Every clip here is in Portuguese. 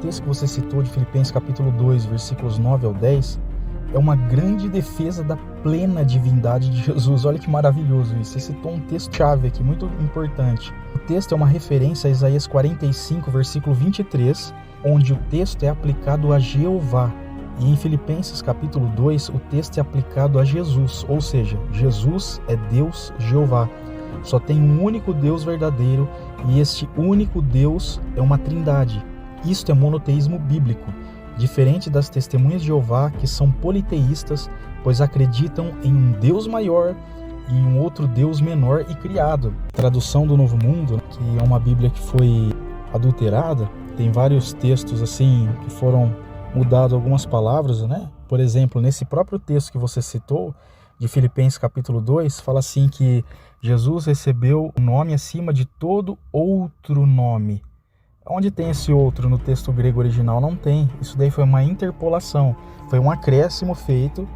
texto que você citou de Filipenses capítulo 2, versículos 9 ao 10, é uma grande defesa da plena divindade de Jesus. Olha que maravilhoso isso. Você citou um texto-chave aqui, muito importante. O texto é uma referência a Isaías 45, versículo 23, onde o texto é aplicado a Jeová. E em Filipenses capítulo 2, o texto é aplicado a Jesus, ou seja, Jesus é Deus Jeová. Só tem um único Deus verdadeiro, e este único Deus é uma trindade. Isto é monoteísmo bíblico, diferente das testemunhas de Jeová, que são politeístas, pois acreditam em um Deus maior e um outro Deus menor e criado. A tradução do Novo Mundo, que é uma Bíblia que foi adulterada, tem vários textos assim que foram mudados algumas palavras, né? Por exemplo, nesse próprio texto que você citou, de Filipenses capítulo 2, fala assim que Jesus recebeu um nome acima de todo outro nome. Onde tem esse outro no texto grego original? Não tem. Isso daí foi uma interpolação, foi um acréscimo feito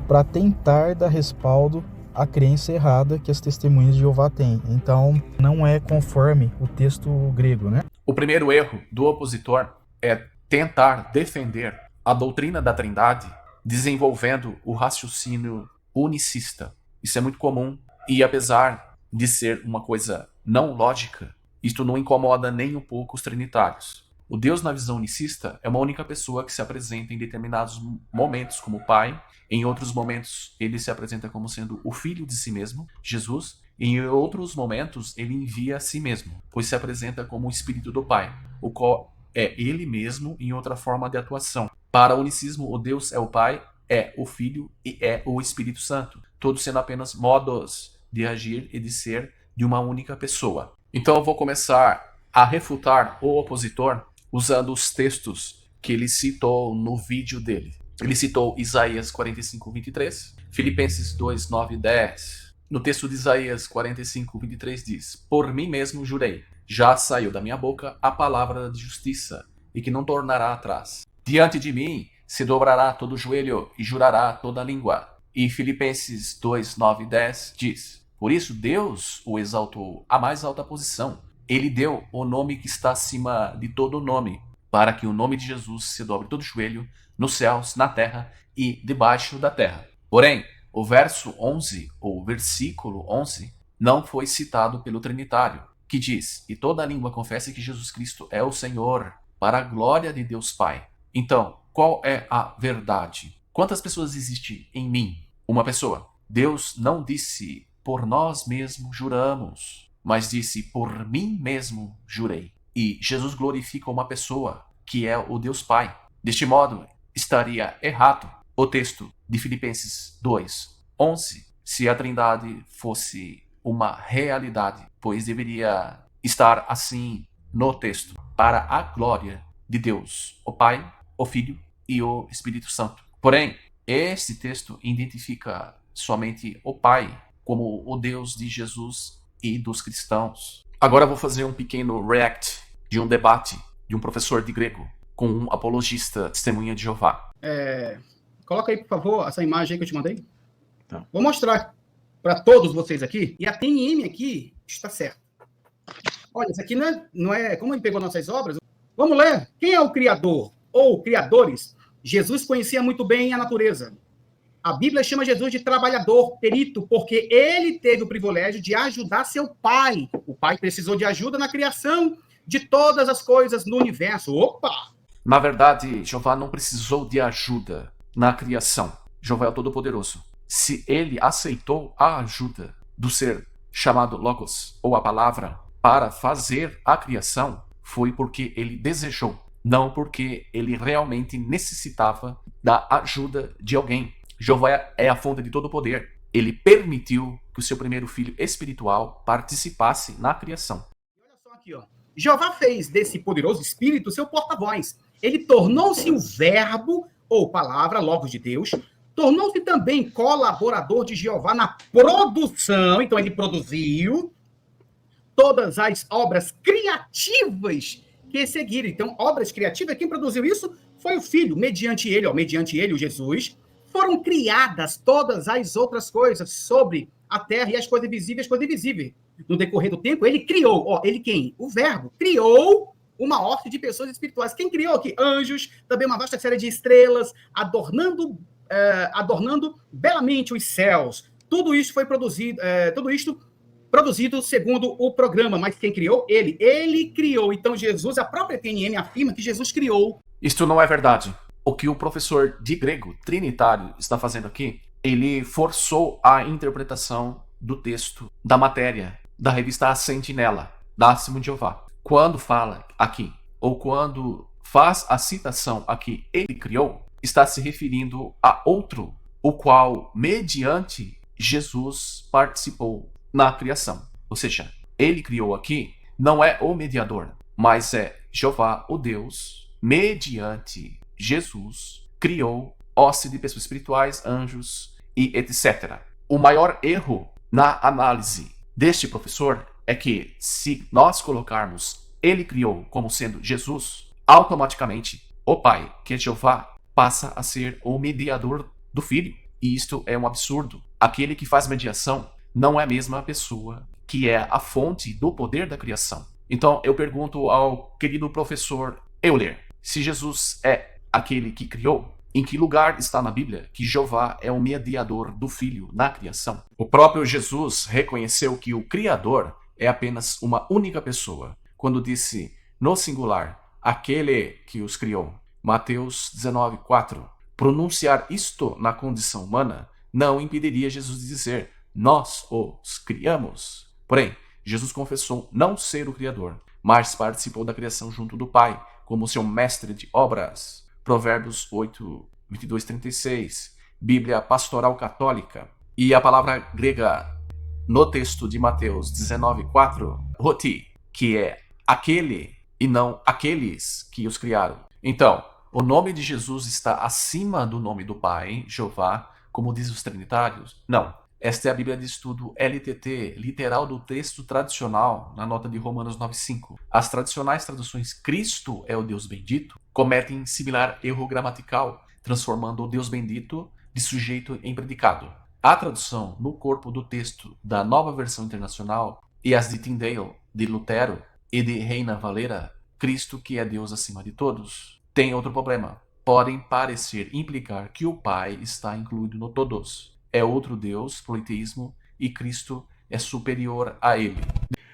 para tentar dar respaldo à crença errada que as testemunhas de Jeová têm. Então, não é conforme o texto grego, né? O primeiro erro do opositor é tentar defender a doutrina da Trindade desenvolvendo o raciocínio unicista. Isso é muito comum e, apesar de ser uma coisa não lógica, isto não incomoda nem um pouco os trinitários. O Deus na visão unicista é uma única pessoa que se apresenta em determinados momentos como Pai, em outros momentos ele se apresenta como sendo o Filho de si mesmo, Jesus, e em outros momentos ele envia a si mesmo, pois se apresenta como o Espírito do Pai, o qual é ele mesmo em outra forma de atuação. Para o unicismo, o Deus é o Pai, é o Filho e é o Espírito Santo, todos sendo apenas modos de agir e de ser de uma única pessoa. Então eu vou começar a refutar o opositor usando os textos que ele citou no vídeo dele. Ele citou Isaías 45, 23, Filipenses 2, 9 e 10. No texto de Isaías 45, 23 diz: Por mim mesmo jurei, já saiu da minha boca a palavra de justiça, e que não tornará atrás. Diante de mim se dobrará todo joelho e jurará toda língua. E Filipenses 2, 9 e 10 diz: Por isso Deus o exaltou à mais alta posição. Ele deu o nome que está acima de todo nome, para que o nome de Jesus se dobre todo joelho, nos céus, na terra e debaixo da terra. Porém, o verso 11, ou versículo 11, não foi citado pelo Trinitário, que diz: E toda língua confesse que Jesus Cristo é o Senhor, para a glória de Deus Pai. Então, qual é a verdade? Quantas pessoas existem em mim? Uma pessoa. Deus não disse: Por nós mesmos juramos, mas disse: Por mim mesmo jurei. E Jesus glorifica uma pessoa, que é o Deus Pai. Deste modo, estaria errado o texto de Filipenses 2, 11, se a Trindade fosse uma realidade, pois deveria estar assim no texto: para a glória de Deus, o Pai, o Filho e o Espírito Santo. Porém, este texto identifica somente o Pai como o Deus de Jesus e dos cristãos. Agora eu vou fazer um pequeno react de um debate de um professor de grego com um apologista testemunha de Jeová. Coloca aí, por favor, essa imagem aí que eu te mandei. Tá. Vou mostrar para todos vocês aqui. E a TNM aqui está certa. Olha, isso aqui não é como ele pegou nossas obras. Vamos ler. Quem é o Criador ou criadores? Jesus conhecia muito bem a natureza. A Bíblia chama Jesus de trabalhador, perito, porque ele teve o privilégio de ajudar seu pai. O pai precisou de ajuda na criação de todas as coisas no universo. Opa! Na verdade, Jeová não precisou de ajuda na criação. Jeová é o Todo-Poderoso. Se ele aceitou a ajuda do ser chamado Logos, ou a palavra, para fazer a criação, foi porque ele desejou, não porque ele realmente necessitava da ajuda de alguém. Jeová é a fonte de todo o poder. Ele permitiu que o seu primeiro filho espiritual participasse na criação. Olha só aqui, ó. Jeová fez desse poderoso espírito seu porta-voz. Ele tornou-se o verbo, ou palavra, Logos de Deus, tornou-se também colaborador de Jeová na produção. Então ele produziu todas as obras criativas que seguiram. Então, obras criativas, quem produziu isso foi o Filho. Mediante ele, o Jesus, foram criadas todas as outras coisas sobre a terra e as coisas visíveis e as coisas invisíveis. No decorrer do tempo, ele criou. Ele quem? O Verbo. Criou uma horta de pessoas espirituais. Quem criou aqui? Anjos, também uma vasta série de estrelas, adornando belamente os céus. Tudo isso foi produzido, produzido segundo o programa, mas quem criou? Ele criou. Então Jesus, a própria TNM afirma que Jesus criou. Isto não é verdade. O que o professor de grego trinitário está fazendo aqui, ele forçou a interpretação do texto, da matéria, da revista A Sentinela, da Assembleia de Jeová. Quando fala aqui, ou quando faz a citação aqui, ele criou, está se referindo a outro, o qual, mediante Jesus, participou na criação. Ou seja, ele criou aqui, não é o mediador, mas é Jeová, o Deus, mediante Jesus, criou hoste de pessoas espirituais, anjos e etc. O maior erro na análise deste professor é que, se nós colocarmos ele criou como sendo Jesus, automaticamente o Pai, que é Jeová, passa a ser o mediador do Filho. E isto é um absurdo. Aquele que faz mediação não é a mesma pessoa que é a fonte do poder da criação. Então eu pergunto ao querido professor Euler, se Jesus é aquele que criou, em que lugar está na Bíblia que Jeová é o mediador do Filho na criação? O próprio Jesus reconheceu que o Criador é apenas uma única pessoa, quando disse no singular, aquele que os criou. Mateus 19:4. Pronunciar isto na condição humana não impediria Jesus de dizer, nós os criamos. Porém, Jesus confessou não ser o Criador, mas participou da criação junto do Pai, como seu mestre de obras. Provérbios 8, 22, 36, Bíblia Pastoral Católica. E a palavra grega no texto de Mateus 19:4, roti, que é aquele e não aqueles que os criaram. Então, o nome de Jesus está acima do nome do Pai, Jeová, como dizem os trinitários? Não. Esta é a Bíblia de Estudo LTT, literal do texto tradicional, na nota de Romanos 9:5. As tradicionais traduções Cristo é o Deus bendito cometem similar erro gramatical, transformando o Deus bendito de sujeito em predicado. A tradução no corpo do texto da Nova Versão Internacional e as de Tyndale, de Lutero e de Reina Valera, Cristo que é Deus acima de todos, tem outro problema. Podem parecer implicar que o Pai está incluído no todos. É outro Deus, politeísmo, e Cristo é superior a ele.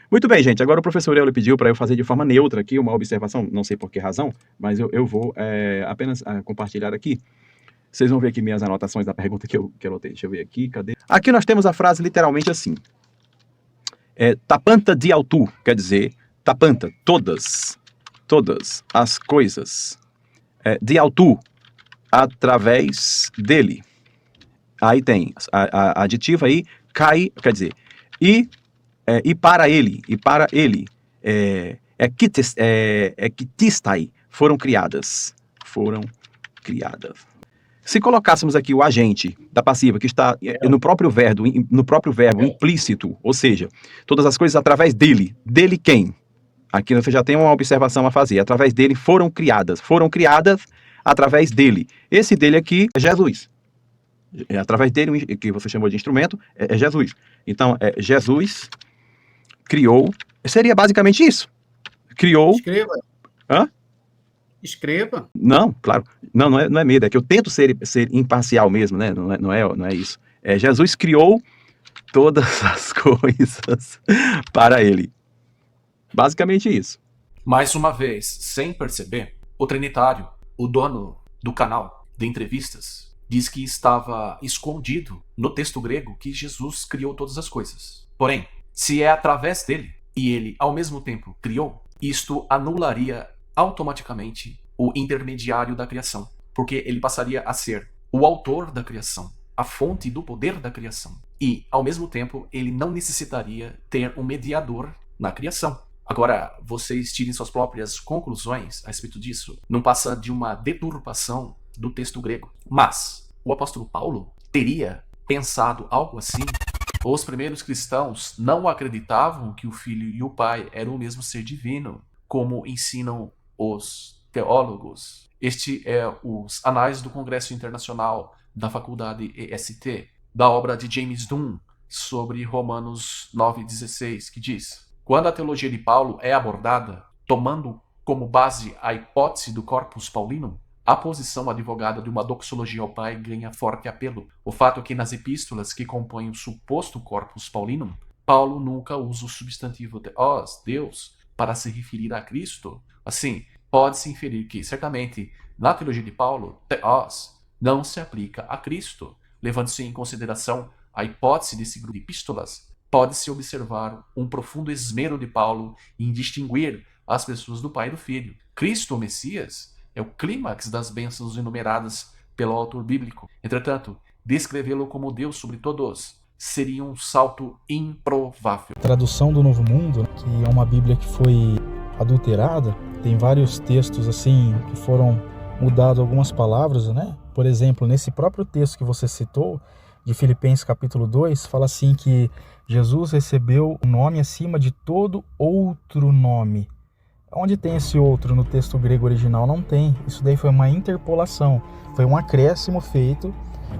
Muito bem, gente. Agora o professor Euler pediu para eu fazer de forma neutra aqui uma observação, não sei por que razão, mas eu vou apenas compartilhar aqui. Vocês vão ver aqui minhas anotações da pergunta que eu anotei. Deixa eu ver aqui, cadê? Aqui nós temos a frase literalmente assim. Tapanta de altu, quer dizer, tapanta, todas as coisas. De altu, através dele. Aí tem a aditiva aí, cai, quer dizer, e para ele, equitistai, foram criadas. Se colocássemos aqui o agente da passiva, que está no próprio verbo implícito, ou seja, todas as coisas através dele quem? Aqui você já tem uma observação a fazer, através dele foram criadas através dele. Esse dele aqui é Jesus. Através dele, que você chamou de instrumento, é Jesus. Então, Jesus criou, seria basicamente isso. Criou... Escreva. Hã? Escreva. Não, claro. Não é medo, é que eu tento ser imparcial mesmo, né? Não é isso. Jesus criou todas as coisas para ele. Basicamente isso. Mais uma vez, sem perceber, o trinitário, o dono do canal de entrevistas, diz que estava escondido no texto grego que Jesus criou todas as coisas. Porém, se é através dele e ele ao mesmo tempo criou, isto anularia automaticamente o intermediário da criação, porque ele passaria a ser o autor da criação, a fonte do poder da criação, e ao mesmo tempo ele não necessitaria ter um mediador na criação. Agora, vocês tirem suas próprias conclusões a respeito disso. Não passa de uma deturpação do texto grego. Mas o apóstolo Paulo teria pensado algo assim? Os primeiros cristãos não acreditavam que o Filho e o Pai eram o mesmo ser divino, como ensinam os teólogos. Este é os Anais do Congresso Internacional da Faculdade EST, da obra de James Dunn sobre Romanos 9,16, que diz: quando a teologia de Paulo é abordada, tomando como base a hipótese do corpus paulinum, a posição advogada de uma doxologia ao Pai ganha forte apelo. O fato é que nas epístolas que compõem o suposto corpus paulinum, Paulo nunca usa o substantivo theos, Deus, para se referir a Cristo. Assim, pode-se inferir que, certamente, na teologia de Paulo, theos não se aplica a Cristo. Levando-se em consideração a hipótese desse grupo de epístolas, pode-se observar um profundo esmero de Paulo em distinguir as pessoas do Pai e do Filho. Cristo, o Messias, é o clímax das bênçãos enumeradas pelo autor bíblico. Entretanto, descrevê-lo como Deus sobre todos seria um salto improvável. A tradução do Novo Mundo, que é uma Bíblia que foi adulterada, tem vários textos assim que foram mudados algumas palavras, né? Por exemplo, nesse próprio texto que você citou, de Filipenses capítulo 2, fala assim que Jesus recebeu um nome acima de todo outro nome. Onde tem esse outro no texto grego original? Não tem. Isso daí foi uma interpolação, foi um acréscimo feito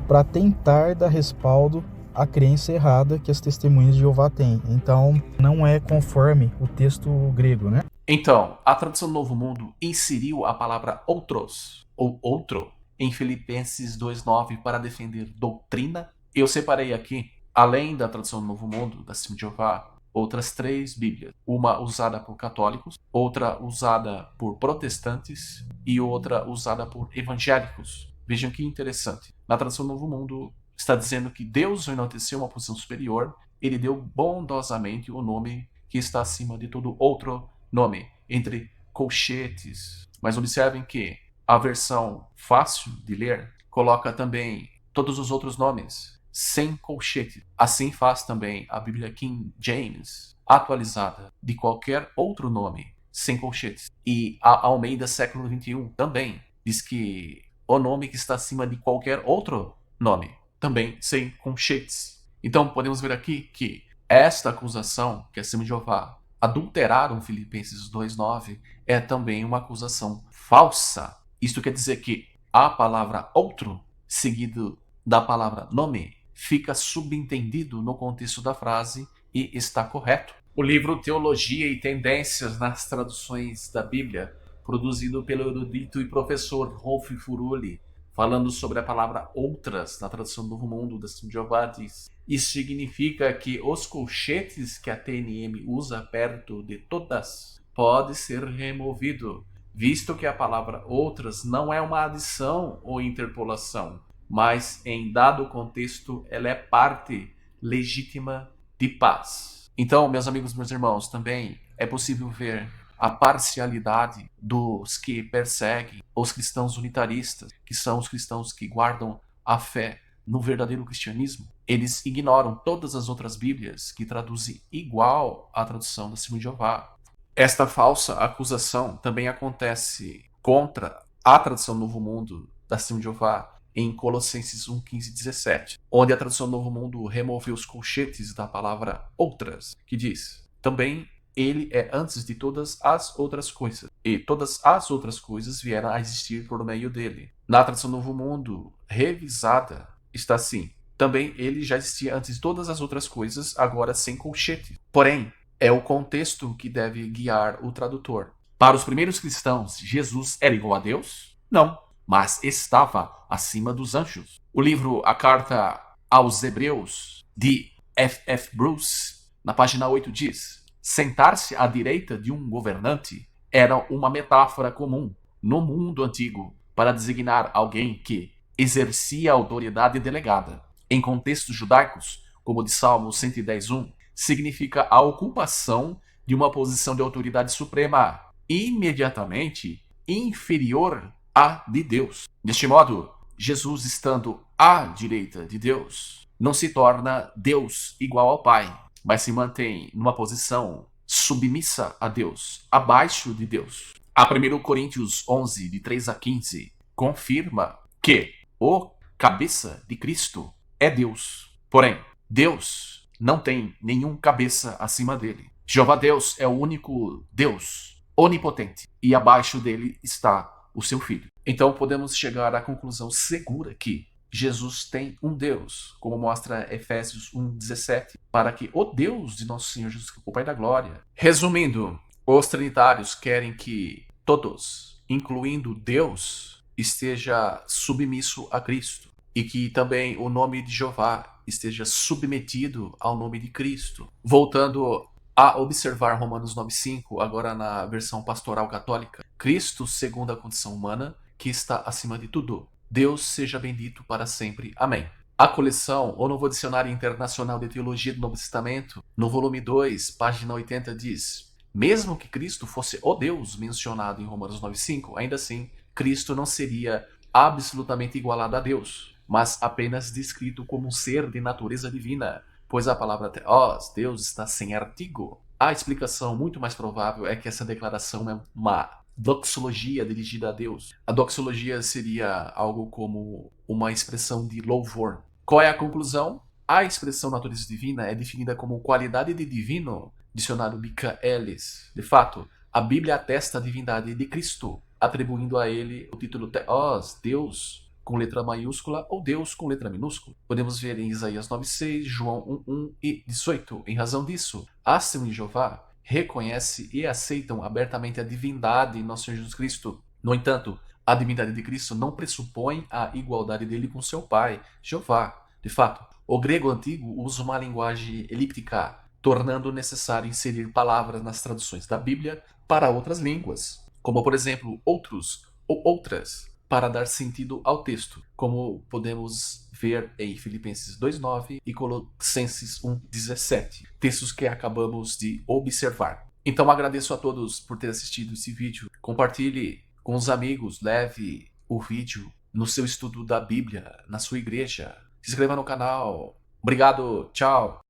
para tentar dar respaldo à crença errada que as testemunhas de Jeová têm. Então, não é conforme o texto grego, né? Então, a tradução do Novo Mundo inseriu a palavra outros, ou outro, em Filipenses 2,9 para defender doutrina. Eu separei aqui, além da tradução do Novo Mundo, da Testemunha de Jeová, outras 3 Bíblias. Uma usada por católicos, outra usada por protestantes e outra usada por evangélicos. Vejam que interessante. Na tradução do Novo Mundo está dizendo que Deus enalteceu uma posição superior, ele deu bondosamente o nome que está acima de todo outro nome, entre colchetes. Mas observem que a versão fácil de ler coloca também todos os outros nomes sem colchete. Assim faz também a Bíblia King James, atualizada de qualquer outro nome, sem colchetes. E a Almeida século XXI também diz que o nome que está acima de qualquer outro nome, também sem colchetes. Então podemos ver aqui que esta acusação que a Testemunha de Jeová adulteraram Filipenses 2,9 é também uma acusação falsa. Isto quer dizer que a palavra outro, seguido da palavra nome, fica subentendido no contexto da frase e está correto. O livro Teologia e Tendências nas Traduções da Bíblia, produzido pelo erudito e professor Rolf Furuli, falando sobre a palavra outras na tradução do Novo Mundo da Testemunha de Jeová, diz: isso significa que os colchetes que a TNM usa perto de todas pode ser removido, visto que a palavra outras não é uma adição ou interpolação, mas em dado contexto ela é parte legítima de paz. Então, meus amigos, meus irmãos, também é possível ver a parcialidade dos que perseguem os cristãos unitaristas, que são os cristãos que guardam a fé no verdadeiro cristianismo. Eles ignoram todas as outras Bíblias que traduzem igual à tradução da Testemunha de Jeová. Esta falsa acusação também acontece contra a tradução do Novo Mundo da Testemunha de Jeová em Colossenses 1:15 e 17, onde a tradução do Novo Mundo removeu os colchetes da palavra outras, que diz: também ele é antes de todas as outras coisas, e todas as outras coisas vieram a existir por meio dele. Na tradução do Novo Mundo revisada está assim: também ele já existia antes de todas as outras coisas, agora sem colchete. Porém, é o contexto que deve guiar o tradutor. Para os primeiros cristãos, Jesus era igual a Deus? Não, mas estava acima dos anjos. O livro A Carta aos Hebreus, de F.F. Bruce, na página 8 diz: sentar-se à direita de um governante era uma metáfora comum no mundo antigo para designar alguém que exercia autoridade delegada. Em contextos judaicos, como o de Salmo 110:1, significa a ocupação de uma posição de autoridade suprema imediatamente inferior à de Deus. Deste modo, Jesus, estando à direita de Deus, não se torna Deus igual ao Pai, mas se mantém numa posição submissa a Deus, abaixo de Deus. A 1 Coríntios 11, de 3 a 15, confirma que o cabeça de Cristo é Deus. Porém, Deus não tem nenhum cabeça acima dele. Jeová Deus é o único Deus onipotente e abaixo dele está o seu Filho. Então podemos chegar à conclusão segura que Jesus tem um Deus, como mostra Efésios 1:17, para que o Deus de nosso Senhor Jesus Cristo, o Pai da Glória. Resumindo, os trinitários querem que todos, incluindo Deus, esteja submisso a Cristo. E que também o nome de Jeová esteja submetido ao nome de Cristo. Voltando a observar Romanos 9,5, agora na versão pastoral católica. Cristo, segundo a condição humana, que está acima de tudo. Deus seja bendito para sempre. Amém. A coleção, o Novo Dicionário Internacional de Teologia do Novo Testamento, no volume 2, página 80, diz: mesmo que Cristo fosse o Deus mencionado em Romanos 9,5, ainda assim, Cristo não seria absolutamente igualado a Deus, mas apenas descrito como um ser de natureza divina, pois a palavra Theos, Deus, está sem artigo. A explicação muito mais provável é que essa declaração é uma doxologia dirigida a Deus. A doxologia seria algo como uma expressão de louvor. Qual é a conclusão? A expressão natureza divina é definida como qualidade de divino, dicionário Michaelis. De fato, a Bíblia atesta a divindade de Cristo, atribuindo a ele o título Theos, Deus, com letra maiúscula, ou Deus com letra minúscula. Podemos ver em Isaías 9,6, João 1,1 e 18. Em razão disso, a Testemunha de Jeová reconhece e aceitam abertamente a divindade de nosso Senhor Jesus Cristo. No entanto, a divindade de Cristo não pressupõe a igualdade dele com seu Pai, Jeová. De fato, o grego antigo usa uma linguagem elíptica, tornando necessário inserir palavras nas traduções da Bíblia para outras línguas, como por exemplo, outros ou outras, para dar sentido ao texto, como podemos ver em Filipenses 2,9 e Colossenses 1,17, textos que acabamos de observar. Então agradeço a todos por ter assistido esse vídeo. Compartilhe com os amigos, leve o vídeo no seu estudo da Bíblia, na sua igreja. Se inscreva no canal. Obrigado, tchau!